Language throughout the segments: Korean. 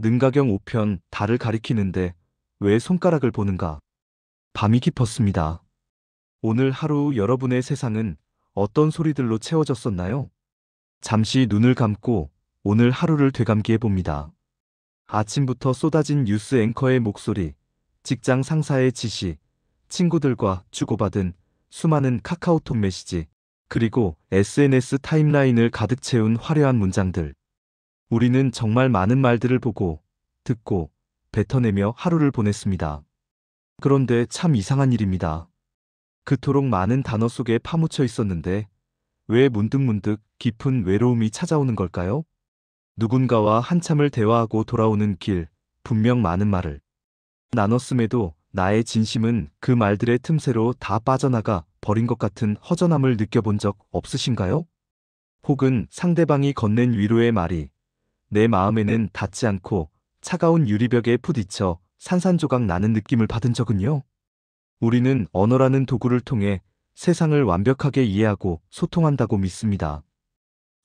능가경 5편 달을 가리키는데 왜 손가락을 보는가? 밤이 깊었습니다. 오늘 하루 여러분의 세상은 어떤 소리들로 채워졌었나요? 잠시 눈을 감고 오늘 하루를 되감기해 봅니다. 아침부터 쏟아진 뉴스 앵커의 목소리, 직장 상사의 지시, 친구들과 주고받은 수많은 카카오톡 메시지, 그리고 SNS 타임라인을 가득 채운 화려한 문장들. 우리는 정말 많은 말들을 보고, 듣고, 뱉어내며 하루를 보냈습니다. 그런데 참 이상한 일입니다. 그토록 많은 단어 속에 파묻혀 있었는데, 왜 문득문득 깊은 외로움이 찾아오는 걸까요? 누군가와 한참을 대화하고 돌아오는 길, 분명 많은 말을 나눴음에도 나의 진심은 그 말들의 틈새로 다 빠져나가 버린 것 같은 허전함을 느껴본 적 없으신가요? 혹은 상대방이 건넨 위로의 말이 내 마음에는 닿지 않고 차가운 유리벽에 부딪혀 산산조각 나는 느낌을 받은 적은요? 우리는 언어라는 도구를 통해 세상을 완벽하게 이해하고 소통한다고 믿습니다.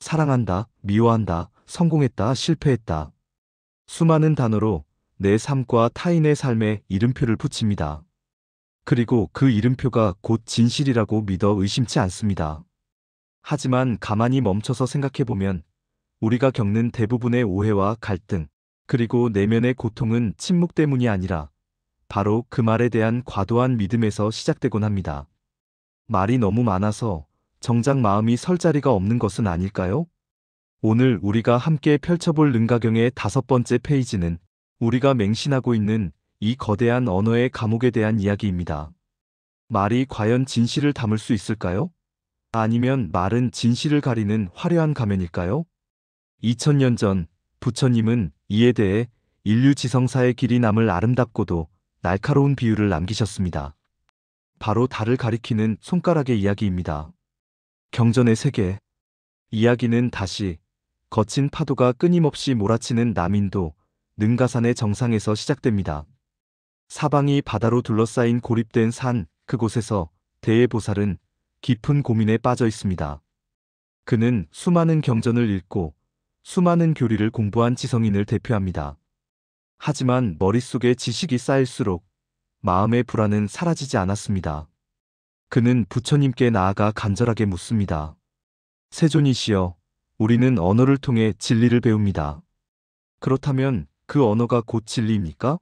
사랑한다, 미워한다, 성공했다, 실패했다. 수많은 단어로 내 삶과 타인의 삶에 이름표를 붙입니다. 그리고 그 이름표가 곧 진실이라고 믿어 의심치 않습니다. 하지만 가만히 멈춰서 생각해보면 우리가 겪는 대부분의 오해와 갈등, 그리고 내면의 고통은 침묵 때문이 아니라 바로 그 말에 대한 과도한 믿음에서 시작되곤 합니다. 말이 너무 많아서 정작 마음이 설 자리가 없는 것은 아닐까요? 오늘 우리가 함께 펼쳐볼 능가경의 5번째 페이지는 우리가 맹신하고 있는 이 거대한 언어의 감옥에 대한 이야기입니다. 말이 과연 진실을 담을 수 있을까요? 아니면 말은 진실을 가리는 화려한 가면일까요? 2000년 전 부처님은 이에 대해 인류 지성사의 길이 남을 아름답고도 날카로운 비유를 남기셨습니다. 바로 달을 가리키는 손가락의 이야기입니다. 경전의 세계. 이야기는 다시 거친 파도가 끊임없이 몰아치는 남인도 능가산의 정상에서 시작됩니다. 사방이 바다로 둘러싸인 고립된 산 그곳에서 대예보살은 깊은 고민에 빠져 있습니다. 그는 수많은 경전을 읽고 수많은 교리를 공부한 지성인을 대표합니다. 하지만 머릿속에 지식이 쌓일수록 마음의 불안은 사라지지 않았습니다. 그는 부처님께 나아가 간절하게 묻습니다. 세존이시여, 우리는 언어를 통해 진리를 배웁니다. 그렇다면 그 언어가 곧 진리입니까?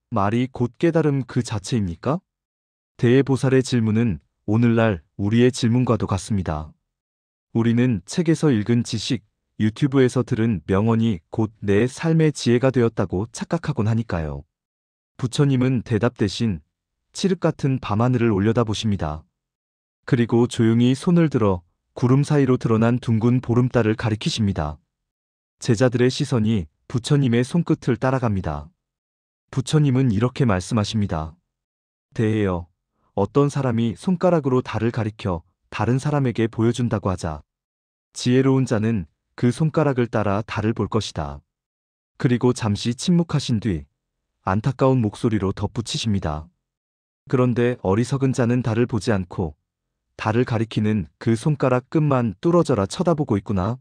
말이 곧 깨달음 그 자체입니까? 대예보살의 질문은 오늘날 우리의 질문과도 같습니다. 우리는 책에서 읽은 지식, 유튜브에서 들은 명언이 곧 내 삶의 지혜가 되었다고 착각하곤 하니까요. 부처님은 대답 대신 칠흑 같은 밤하늘을 올려다보십니다. 그리고 조용히 손을 들어 구름 사이로 드러난 둥근 보름달을 가리키십니다. 제자들의 시선이 부처님의 손끝을 따라갑니다. 부처님은 이렇게 말씀하십니다. 대예여, 어떤 사람이 손가락으로 달을 가리켜 다른 사람에게 보여준다고 하자. 지혜로운 자는 그 손가락을 따라 달을 볼 것이다. 그리고 잠시 침묵하신 뒤 안타까운 목소리로 덧붙이십니다. 그런데 어리석은 자는 달을 보지 않고 달을 가리키는 그 손가락 끝만 뚫어져라 쳐다보고 있구나.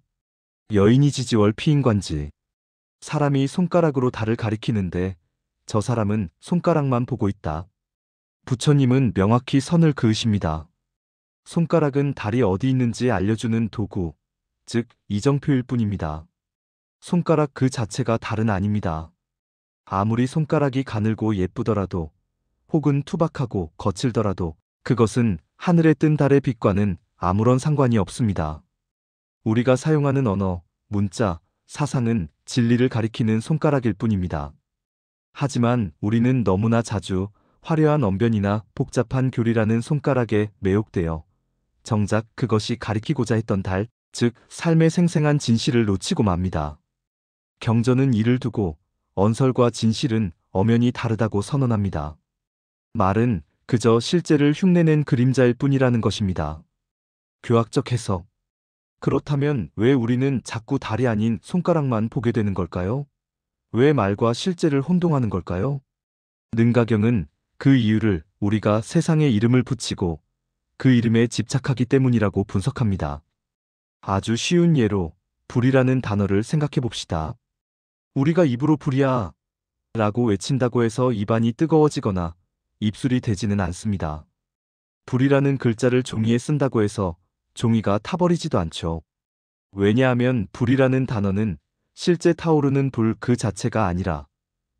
여인이 지지월 피인관지. 사람이 손가락으로 달을 가리키는데 저 사람은 손가락만 보고 있다. 부처님은 명확히 선을 그으십니다. 손가락은 달이 어디 있는지 알려주는 도구, 즉 이정표일 뿐입니다. 손가락 그 자체가 달은 아닙니다. 아무리 손가락이 가늘고 예쁘더라도 혹은 투박하고 거칠더라도 그것은 하늘에 뜬 달의 빛과는 아무런 상관이 없습니다. 우리가 사용하는 언어, 문자, 사상은 진리를 가리키는 손가락일 뿐입니다. 하지만 우리는 너무나 자주 화려한 언변이나 복잡한 교리라는 손가락에 매혹되어 정작 그것이 가리키고자 했던 달, 즉 삶의 생생한 진실을 놓치고 맙니다. 경전은 이를 두고 언설과 진실은 엄연히 다르다고 선언합니다. 말은 그저 실제를 흉내낸 그림자일 뿐이라는 것입니다. 교학적 해석. 그렇다면 왜 우리는 자꾸 달이 아닌 손가락만 보게 되는 걸까요? 왜 말과 실제를 혼동하는 걸까요? 능가경은 그 이유를 우리가 세상에 이름을 붙이고 그 이름에 집착하기 때문이라고 분석합니다. 아주 쉬운 예로 불이라는 단어를 생각해 봅시다. 우리가 입으로 불이야 라고 외친다고 해서 입안이 뜨거워지거나 입술이 되지는 않습니다. 불이라는 글자를 종이에 쓴다고 해서 종이가 타버리지도 않죠. 왜냐하면 불이라는 단어는 실제 타오르는 불 그 자체가 아니라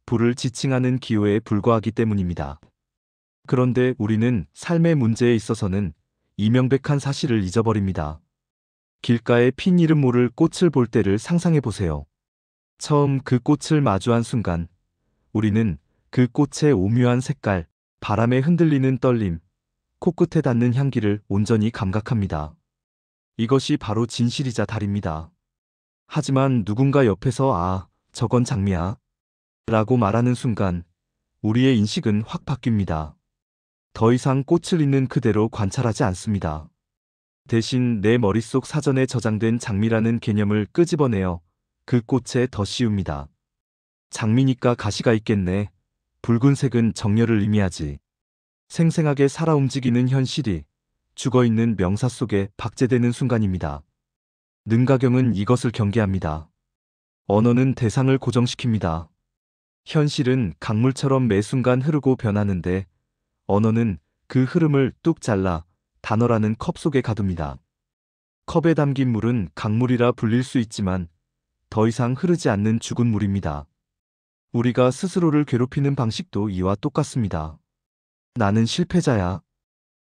불을 지칭하는 기호에 불과하기 때문입니다. 그런데 우리는 삶의 문제에 있어서는 이 명백한 사실을 잊어버립니다. 길가에 핀 이름 모를 꽃을 볼 때를 상상해 보세요. 처음 그 꽃을 마주한 순간 우리는 그 꽃의 오묘한 색깔, 바람에 흔들리는 떨림, 코끝에 닿는 향기를 온전히 감각합니다. 이것이 바로 진실이자 달입니다. 하지만 누군가 옆에서 아, 저건 장미야 라고 말하는 순간 우리의 인식은 확 바뀝니다. 더 이상 꽃을 있는 그대로 관찰하지 않습니다. 대신 내 머릿속 사전에 저장된 장미라는 개념을 끄집어내어 그 꽃에 더 씌웁니다. 장미니까 가시가 있겠네. 붉은색은 정열을 의미하지. 생생하게 살아 움직이는 현실이 죽어있는 명사 속에 박제되는 순간입니다. 능가경은 이것을 경계합니다. 언어는 대상을 고정시킵니다. 현실은 강물처럼 매 순간 흐르고 변하는데 언어는 그 흐름을 뚝 잘라 단어라는 컵 속에 가둡니다. 컵에 담긴 물은 강물이라 불릴 수 있지만 더 이상 흐르지 않는 죽은 물입니다. 우리가 스스로를 괴롭히는 방식도 이와 똑같습니다. 나는 실패자야.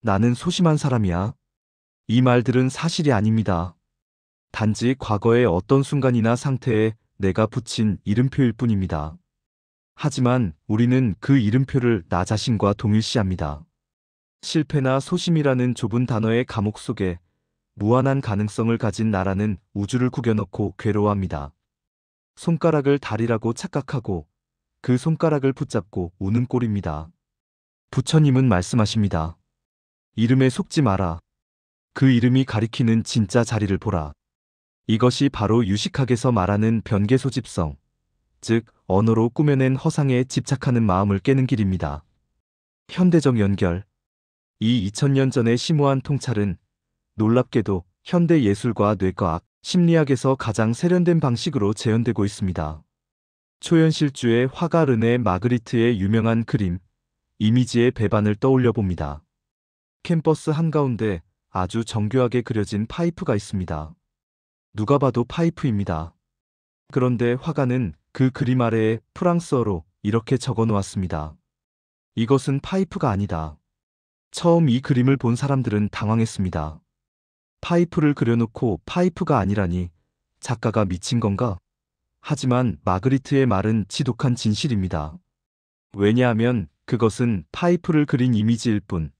나는 소심한 사람이야. 이 말들은 사실이 아닙니다. 단지 과거의 어떤 순간이나 상태에 내가 붙인 이름표일 뿐입니다. 하지만 우리는 그 이름표를 나 자신과 동일시합니다. 실패나 소심이라는 좁은 단어의 감옥 속에 무한한 가능성을 가진 나라는 우주를 구겨넣고 괴로워합니다. 손가락을 달이라고 착각하고 그 손가락을 붙잡고 우는 꼴입니다. 부처님은 말씀하십니다. 이름에 속지 마라. 그 이름이 가리키는 진짜 자리를 보라. 이것이 바로 유식학에서 말하는 변개소집성, 즉 언어로 꾸며낸 허상에 집착하는 마음을 깨는 길입니다. 현대적 연결. 이 2000년 전의 심오한 통찰은 놀랍게도 현대 예술과 뇌과학, 심리학에서 가장 세련된 방식으로 재현되고 있습니다. 초현실주의 화가 르네 마그리트의 유명한 그림, 이미지의 배반을 떠올려 봅니다. 캠퍼스 한가운데 아주 정교하게 그려진 파이프가 있습니다. 누가 봐도 파이프입니다. 그런데 화가는 그 그림 아래에 프랑스어로 이렇게 적어 놓았습니다. 이것은 파이프가 아니다. 처음 이 그림을 본 사람들은 당황했습니다. 파이프를 그려놓고 파이프가 아니라니 작가가 미친 건가? 하지만 마그리트의 말은 지독한 진실입니다. 왜냐하면 그것은 파이프를 그린 이미지일 뿐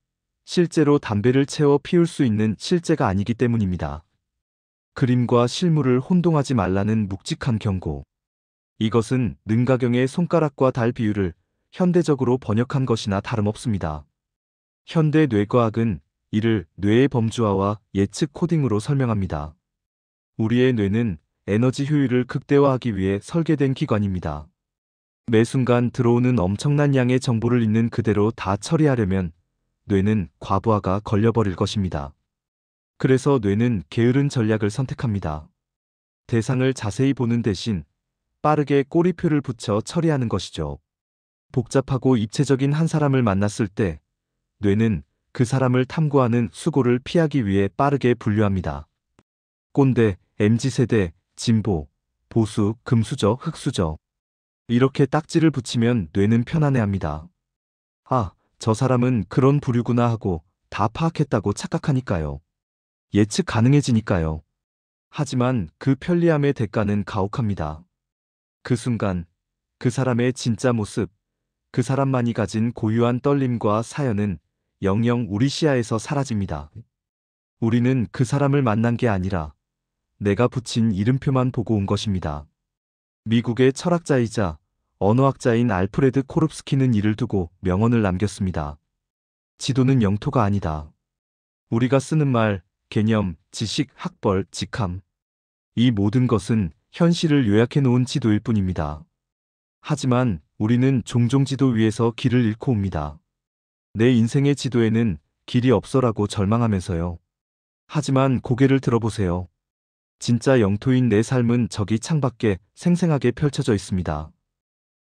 실제로 담배를 채워 피울 수 있는 실제가 아니기 때문입니다. 그림과 실물을 혼동하지 말라는 묵직한 경고. 이것은 능가경의 손가락과 달 비유를 현대적으로 번역한 것이나 다름없습니다. 현대 뇌과학은 이를 뇌의 범주화와 예측 코딩으로 설명합니다. 우리의 뇌는 에너지 효율을 극대화하기 위해 설계된 기관입니다. 매 순간 들어오는 엄청난 양의 정보를 있는 그대로 다 처리하려면 뇌는 과부하가 걸려버릴 것입니다. 그래서 뇌는 게으른 전략을 선택합니다. 대상을 자세히 보는 대신 빠르게 꼬리표를 붙여 처리하는 것이죠. 복잡하고 입체적인 한 사람을 만났을 때 뇌는 그 사람을 탐구하는 수고를 피하기 위해 빠르게 분류합니다. 꼰대, MZ세대, 진보, 보수, 금수저, 흑수저. 이렇게 딱지를 붙이면 뇌는 편안해합니다. 아, 저 사람은 그런 부류구나 하고 다 파악했다고 착각하니까요. 예측 가능해지니까요. 하지만 그 편리함의 대가는 가혹합니다. 그 순간 그 사람의 진짜 모습, 그 사람만이 가진 고유한 떨림과 사연은 영영 우리 시야에서 사라집니다. 우리는 그 사람을 만난 게 아니라 내가 붙인 이름표만 보고 온 것입니다. 미국의 철학자이자 언어학자인 알프레드 코룹스키는 이를 두고 명언을 남겼습니다. 지도는 영토가 아니다. 우리가 쓰는 말, 개념, 지식, 학벌, 직함. 이 모든 것은 현실을 요약해 놓은 지도일 뿐입니다. 하지만 우리는 종종 지도 위에서 길을 잃고 옵니다. 내 인생의 지도에는 길이 없어라고 절망하면서요. 하지만 고개를 들어보세요. 진짜 영토인 내 삶은 저기 창밖에 생생하게 펼쳐져 있습니다.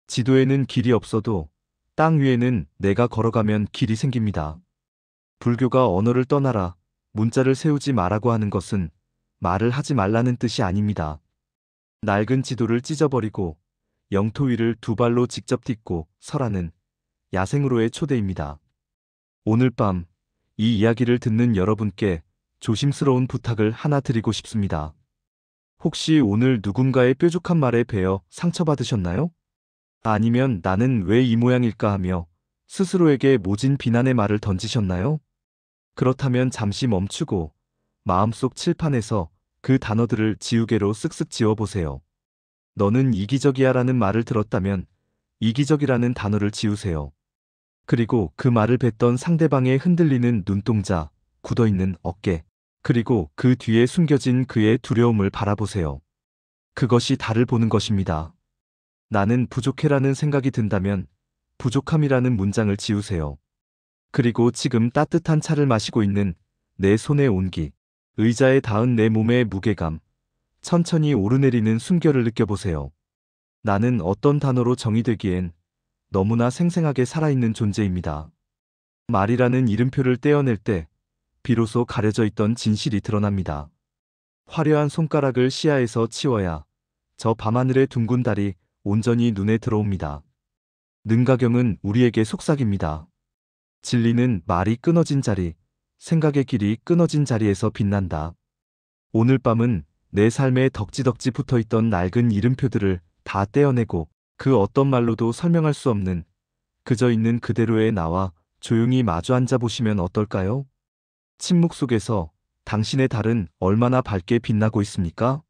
지도에는 길이 없어도 땅 위에는 내가 걸어가면 길이 생깁니다. 불교가 언어를 떠나라, 문자를 세우지 마라고 하는 것은 말을 하지 말라는 뜻이 아닙니다. 낡은 지도를 찢어버리고 영토 위를 두 발로 직접 딛고 서라는 야생으로의 초대입니다. 오늘 밤 이 이야기를 듣는 여러분께 조심스러운 부탁을 하나 드리고 싶습니다. 혹시 오늘 누군가의 뾰족한 말에 베어 상처받으셨나요? 아니면 나는 왜 이 모양일까 하며 스스로에게 모진 비난의 말을 던지셨나요? 그렇다면 잠시 멈추고 마음속 칠판에서 그 단어들을 지우개로 쓱쓱 지워보세요. 너는 이기적이야 라는 말을 들었다면 이기적이라는 단어를 지우세요. 그리고 그 말을 뱉던 상대방의 흔들리는 눈동자, 굳어있는 어깨, 그리고 그 뒤에 숨겨진 그의 두려움을 바라보세요. 그것이 달을 보는 것입니다. 나는 부족해라는 생각이 든다면 부족함이라는 문장을 지우세요. 그리고 지금 따뜻한 차를 마시고 있는 내 손의 온기, 의자에 닿은 내 몸의 무게감, 천천히 오르내리는 숨결을 느껴보세요. 나는 어떤 단어로 정의되기엔 너무나 생생하게 살아있는 존재입니다. 말이라는 이름표를 떼어낼 때 비로소 가려져 있던 진실이 드러납니다. 화려한 손가락을 시야에서 치워야 저 밤하늘의 둥근 달이 온전히 눈에 들어옵니다. 능가경은 우리에게 속삭입니다. 진리는 말이 끊어진 자리, 생각의 길이 끊어진 자리에서 빛난다. 오늘 밤은 내 삶에 덕지덕지 붙어있던 낡은 이름표들을 다 떼어내고 그 어떤 말로도 설명할 수 없는 그저 있는 그대로의 나와 조용히 마주 앉아 보시면 어떨까요? 침묵 속에서 당신의 달은 얼마나 밝게 빛나고 있습니까?